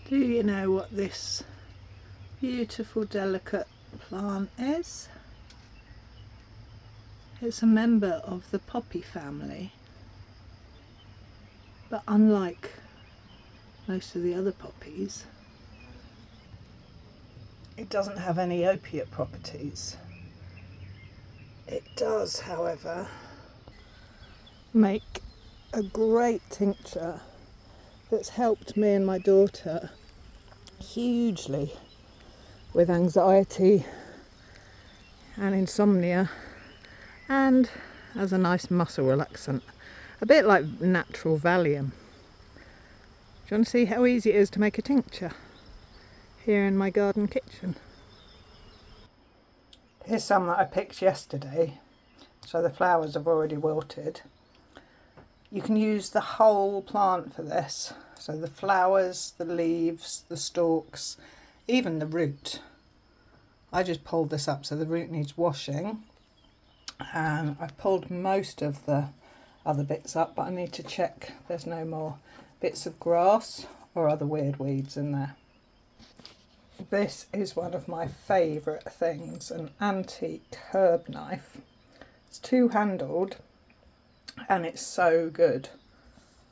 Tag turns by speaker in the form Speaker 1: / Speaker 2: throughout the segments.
Speaker 1: Do you know what this beautiful delicate plant is? It's a member of the poppy family, but unlike most of the other poppies, it doesn't have any opiate properties. It does, however, make a great tincture that's helped me and my daughter hugely with anxiety and insomnia, and as a nice muscle relaxant, a bit like natural Valium. Do you want to see how easy it is to make a tincture here in my garden kitchen? Here's some that I picked yesterday, so the flowers have already wilted. You can use the whole plant for this, so the flowers, the leaves, the stalks, even the root. I just pulled this up, so the root needs washing, and I've pulled most of the other bits up, but I need to check there's no more bits of grass or other weird weeds in there. This is one of my favourite things, an antique herb knife. It's two-handled and it's so good.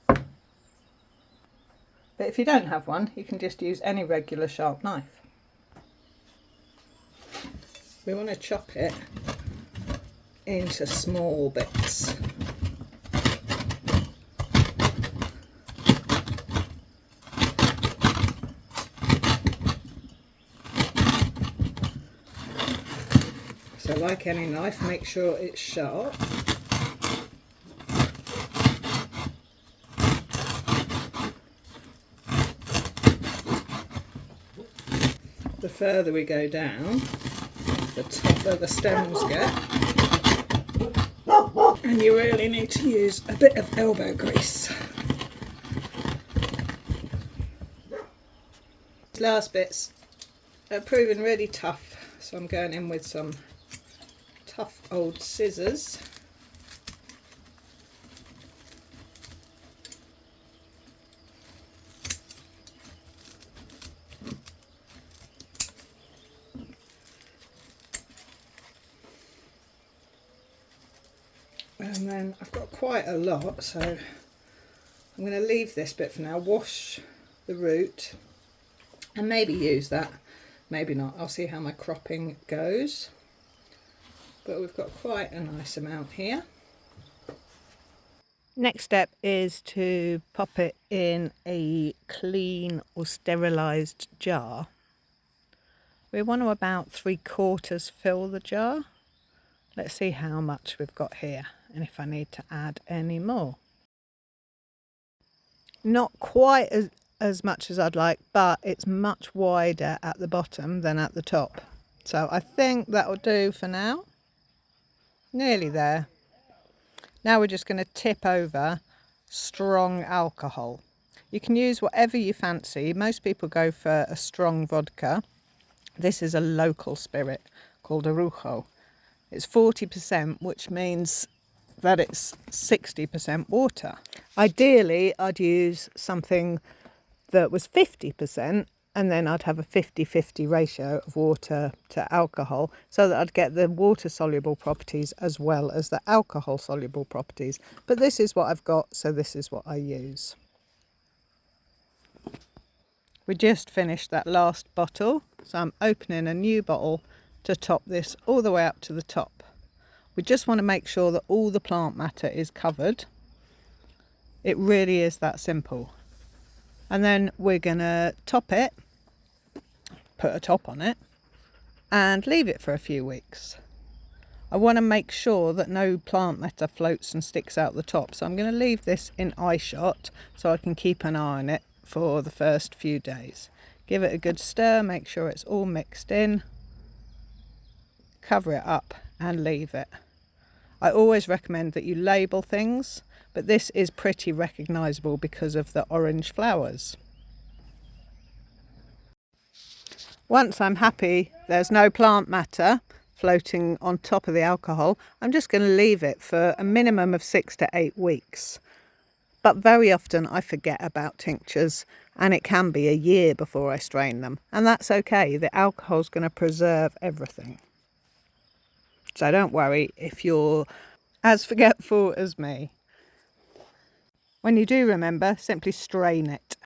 Speaker 1: But if you don't have one, you can just use any regular sharp knife. We want to chop it into small bits. So like any knife, make sure it's sharp. The further we go down, the tougher the stems get. And you really need to use a bit of elbow grease. These last bits are proving really tough, so I'm going in with some tough old scissors. And then I've got quite a lot, so I'm going to leave this bit for now, wash the root and maybe use that, maybe not. I'll see how my cropping goes. But we've got quite a nice amount here. Next step is to pop it in a clean or sterilised jar. We want to about 3/4 fill the jar. Let's see how much we've got here and if I need to add any more. Not quite as much as I'd like, but it's much wider at the bottom than at the top. So I think that'll do for now. Nearly there. Now we're just going to tip over strong alcohol. You can use whatever you fancy. Most people go for a strong vodka. This is a local spirit called Orujo. It's 40%, which means that it's 60% water. Ideally, I'd use something that was 50%, and then I'd have a 50-50 ratio of water to alcohol, so that I'd get the water-soluble properties as well as the alcohol-soluble properties. But this is what I've got, so this is what I use. We just finished that last bottle, so I'm opening a new bottle to top this all the way up to the top. We just want to make sure that all the plant matter is covered. It really is that simple. And then we're going to top it, put a top on it, and leave it for a few weeks. I want to make sure that no plant matter floats and sticks out the top, so I'm going to leave this in eye shot so I can keep an eye on it for the first few days. Give it a good stir, make sure it's all mixed in, cover it up and leave it. I always recommend that you label things, but this is pretty recognisable because of the orange flowers. Once I'm happy there's no plant matter floating on top of the alcohol, I'm just going to leave it for a minimum of 6 to 8 weeks. But very often I forget about tinctures, and it can be a year before I strain them. And that's okay. The alcohol's going to preserve everything. So don't worry if you're as forgetful as me. When you do remember, simply strain it.